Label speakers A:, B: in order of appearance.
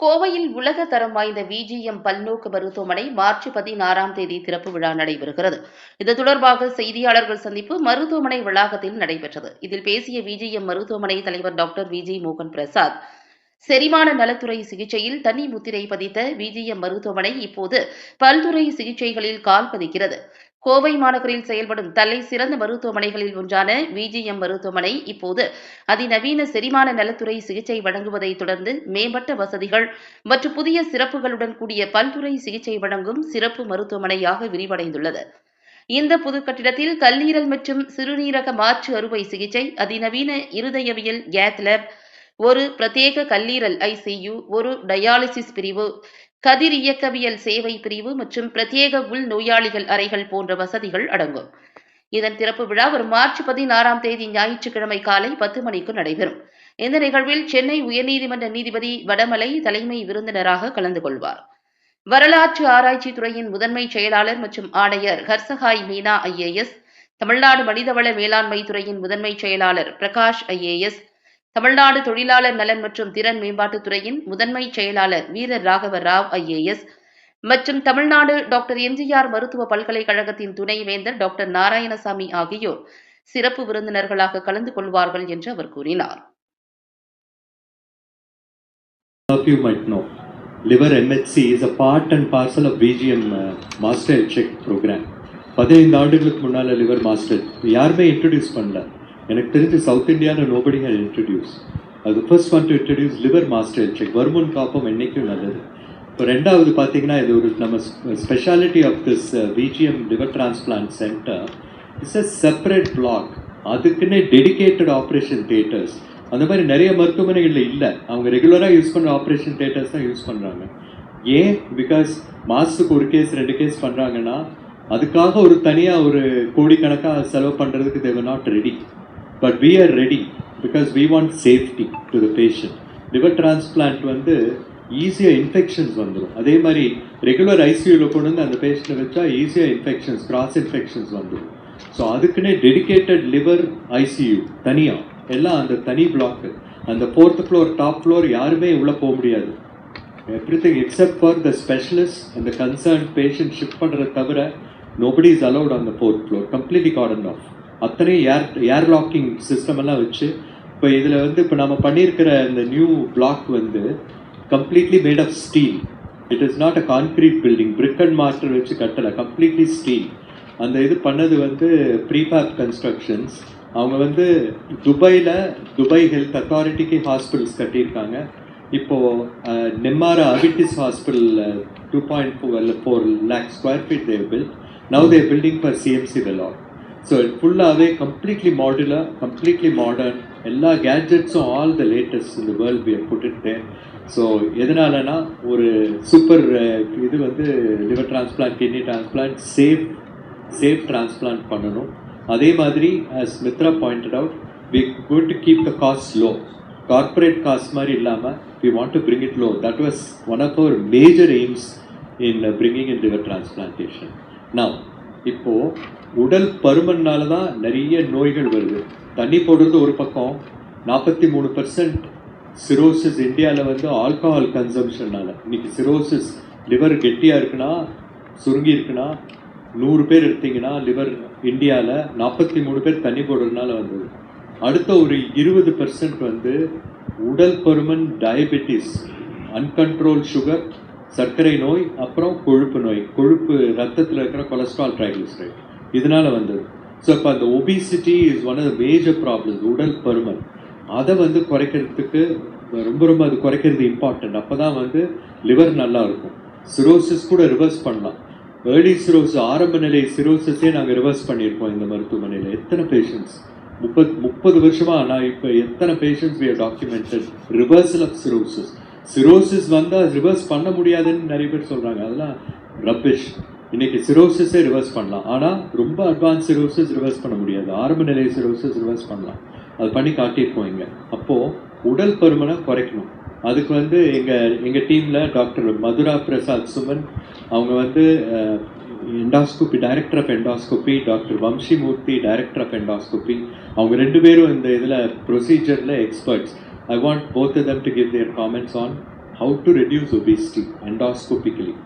A: கோவையில் உலக தரம் வாய்ந்த விஜிஎம் பல்நோக்கு மருத்துவமனை மார்ச் 16ஆம் தேதி திறப்பு விழா நடைபெறுகிறது. இது தொடர்பாக செய்தியாளர்கள் சந்திப்பு மருத்துவமனை வளாகத்தில் நடைபெற்றது. இதில் பேசிய விஜிஎம் மருத்துவமனை தலைவர் டாக்டர் விஜய் மோகன் பிரசாத், செரிமான நலத்துறை சிகிச்சையில் தனி முத்திரை பதித்த விஜிஎம் மருத்துவமனை இப்போது பல்துறை சிகிச்சைகளில் கால் பதிக்கிறது. கோவை மாநகரில் செயல்படும் தலை சிறந்த மருத்துவமனைகளில் ஒன்றான விஜிஎம் மருத்துவமனை இப்போது அதிநவீன செரிமான நலத்துறை சிகிச்சை வழங்குவதை தொடர்ந்து மேம்பட்ட வசதிகள் மற்றும் புதிய சிறப்புகளுடன் கூடிய பல்துறை சிகிச்சை வழங்கும் சிறப்பு மருத்துவமனையாக விரிவடைந்துள்ளது. இந்த புது கட்டிடத்தில் கல்லீரல் மற்றும் சிறுநீரக மாற்று அறுவை சிகிச்சை, அதிநவீன இருதயவியல் கேத் லேப், ஒரு பிரத்யேக கல்லீரல் ஐசியு, ஒரு டயாலிசிஸ் பிரிவு, கதிர் இயக்கவியல் சேவை பிரிவு மற்றும் பிரத்யேக உள் நோயாளிகள் அறைகள் போன்ற வசதிகள் அடங்கும். இதன் திறப்பு விழா வரும் மார்ச் 16ஆம் தேதி ஞாயிற்றுக்கிழமை காலை 10 மணிக்கு நடைபெறும். இந்த நிகழ்வில் சென்னை உயர்நீதிமன்ற நீதிபதி வடமலை தலைமை விருந்தினராக கலந்து கொள்வார். வரலாற்று ஆராய்ச்சி துறையின் முதன்மை செயலாளர் மற்றும் ஆணையர் ஹர்சஹாய் மீனா IAS, தமிழ்நாடு மனிதவள மேலாண்மை துறையின் முதன்மை செயலாளர் பிரகாஷ் IAS, தமிழ்நாடு தொழிலாளர் நலன் மற்றும் திறன் மேம்பாட்டுத் துறையின் முதன்மை செயலாளர் வீர ராகவ ராவ் IAS மற்றும் தமிழ்நாடு டாக்டர் எம்ஜிஆர் மருத்துவ பல்கலைக்கழகத்தின் துணைவேந்தர் டாக்டர் நாராயணசாமி ஆகியோர் சிறப்பு விருந்தினர்களாக கலந்து கொள்வார்கள் என்று அவர் கூறினார்.
B: You might know, liver MHC is a part and parcel of VGM Master Health Check program. 15 ஆண்டுகளுக்கு முன்னால லிவர் மாஸ்டர் யாருமே இன்ட்ரடியூஸ் பண்ணல. எனக்கு தெரிஞ்சு சவுத் இந்தியாவில் நோபடி ஹேட் இன்ட்ரடியூஸ். அது first one to introduce liver master health check. வருமுன் காப்போம் என்னைக்கும் நல்லது. இப்போ ரெண்டாவது பார்த்தீங்கன்னா இது ஒரு நம்ம speciality of this VGM liver transplant centre it's a separate block. அதுக்குன்னே டெடிகேட்டட் ஆப்ரேஷன் தியேட்டர்ஸ் அந்த மாதிரி நிறைய மருத்துவமனைகளில் இல்லை. அவங்க ரெகுலராக யூஸ் பண்ணுற ஆப்ரேஷன் தியேட்டர்ஸ் தான் யூஸ் பண்ணுறாங்க. ஏன்? பிகாஸ் மாதத்துக்கு ஒரு கேஸ் 2 கேஸ் பண்ணுறாங்கன்னா அதுக்காக ஒரு தனியாக ஒரு கோடிக்கணக்காக செலவு பண்ணுறதுக்கு they were not ready. But we are ready because we want safety to the patient. Liver transplant வந்து ஈஸியாக இன்ஃபெக்ஷன்ஸ் வந்துடும். அதே மாதிரி ரெகுலர் ஐசியூவில் கொண்டு வந்து அந்த பேஷண்ட்டை வச்சா ஈஸியாக இன்ஃபெக்ஷன்ஸ், கிராஸ் இன்ஃபெக்ஷன்ஸ் வந்துடும். ஸோ அதுக்குன்னே டெடிகேட்டட் லிவர் ஐசியூ தனியாக எல்லாம் அந்த தனி பிளாக்கு. அந்த 4th floor டாப் ஃப்ளோர் யாருமே உள்ளே போக முடியாது. Everything except for the specialist அந்த கன்சர்ன் பேஷண்ட் ஷிஃப்ட் பண்ணுறத தவிர nobody is allowed on the 4th floor. Completely cordoned off. அத்தனை ஏர் லாக்கிங் சிஸ்டம் எல்லாம் வச்சு இப்போ இதில் வந்து இப்போ நம்ம பண்ணியிருக்கிற இந்த நியூ பிளாக் வந்து completely made of steel. It is not a concrete building, brick and mortar வச்சு கட்டலை, கம்ப்ளீட்லி ஸ்டீல். அந்த இது பண்ணது வந்து ப்ரீஃபேப் கன்ஸ்ட்ரக்ஷன்ஸ். அவங்க வந்து துபாய் ஹெல்த் அத்தாரிட்டிக்கு ஹாஸ்பிட்டல்ஸ் கட்டியிருக்காங்க. இப்போது நெம்மாரா அவிட்டிஸ் hospital 2.4 lakh square feet they have built. Now they are building for CMC Vellore. So ஃபுல்லாகவே கம்ப்ளீட்லி மாடுலர், கம்ப்ளீட்லி மாடர்ன், எல்லா கேட்ஜெட்ஸும் ஆல் த லேட்டஸ்ட் இந்த world we have put it there. So எதனாலனா ஒரு super இது வந்து liver transplant, kidney transplant safe transplant பண்ணணும். அதே மாதிரி as Mitra pointed out, we going to keep the costs low. Corporate cost மாதிரி இல்லாமல் we want to bring it low. That was one of our major aims in bringing in liver transplantation. Now இப்போது உடல் பருமனால தான் நிறைய நோய்கள் வருது. தண்ணி போடுறது ஒரு பக்கம், 43% சிரோசிஸ் இந்தியாவில் வந்து ஆல்கஹால் கன்சம்ஷன்னால. இன்னைக்கு சிரோசிஸ் லிவர் கெட்டியாக இருக்குன்னா, சுருங்கி இருக்குன்னா, 100 பேர் எடுத்தீங்கன்னா லிவர் இந்தியாவில் 43 பேர் தண்ணி போடுறதுனால வந்தது. அடுத்த ஒரு 20% வந்து உடல் பருமன், டயபெட்டிஸ், அன்கண்ட்ரோல் சுகர், சர்க்கரை நோய், அப்புறம் கொழுப்பு நோய், கொழுப்பு ரத்தத்தில் இருக்கிற கொலஸ்ட்ரால், ட்ரைக்ளிசரைட், இதனால் வந்தது. ஸோ இப்போ அந்த obesity is one of the major problems, உடல் பருமன். அதை வந்து குறைக்கிறதுக்கு ரொம்ப அது குறைக்கிறது இம்பார்ட்டன்ட். அப்போ தான் வந்து லிவர் நல்லா இருக்கும். சிரோசிஸ் கூட ரிவர்ஸ் பண்ணலாம். ஏர்லி சிரோசிஸ், ஆரம்ப நிலை சிரோசிஸே நாங்கள் ரிவர்ஸ் பண்ணியிருக்கோம் இந்த மருத்துவமனையில். எத்தனை பேஷண்ட்ஸ் 30 வருஷமாக நான் இப்போ எத்தனை patients we have documented reversal of cirrhosis. Cirrhosis வந்தால் ரிவர்ஸ் பண்ண முடியாதுன்னு நிறைய பேர் சொல்கிறாங்க. அதெல்லாம் ரப்பிஷ். இன்றைக்கி சிரோசிஸே ரிவர்ஸ் பண்ணலாம். ஆனால் ரொம்ப அட்வான்ஸ் சிரோசிஸ் ரிவர்ஸ் பண்ண முடியாது. ஆரம்ப நிலை சிரோசிஸ் ரிவர்ஸ் பண்ணலாம். அது பண்ணி காட்டியிருக்கோம் இங்கே. அப்போது உடல் பருமனை குறைக்கணும். அதுக்கு வந்து எங்கள் டீமில் டாக்டர் மதுரா பிரசாத் சுமன், அவங்க வந்து endoscopy, director of endoscopy, doctor Vamsi Murthy, director of endoscopy, அவங்க 2 பேரும் இந்த இதில் ப்ரொசீஜரில் experts. I want both of them to give their comments on how to reduce obesity endoscopically.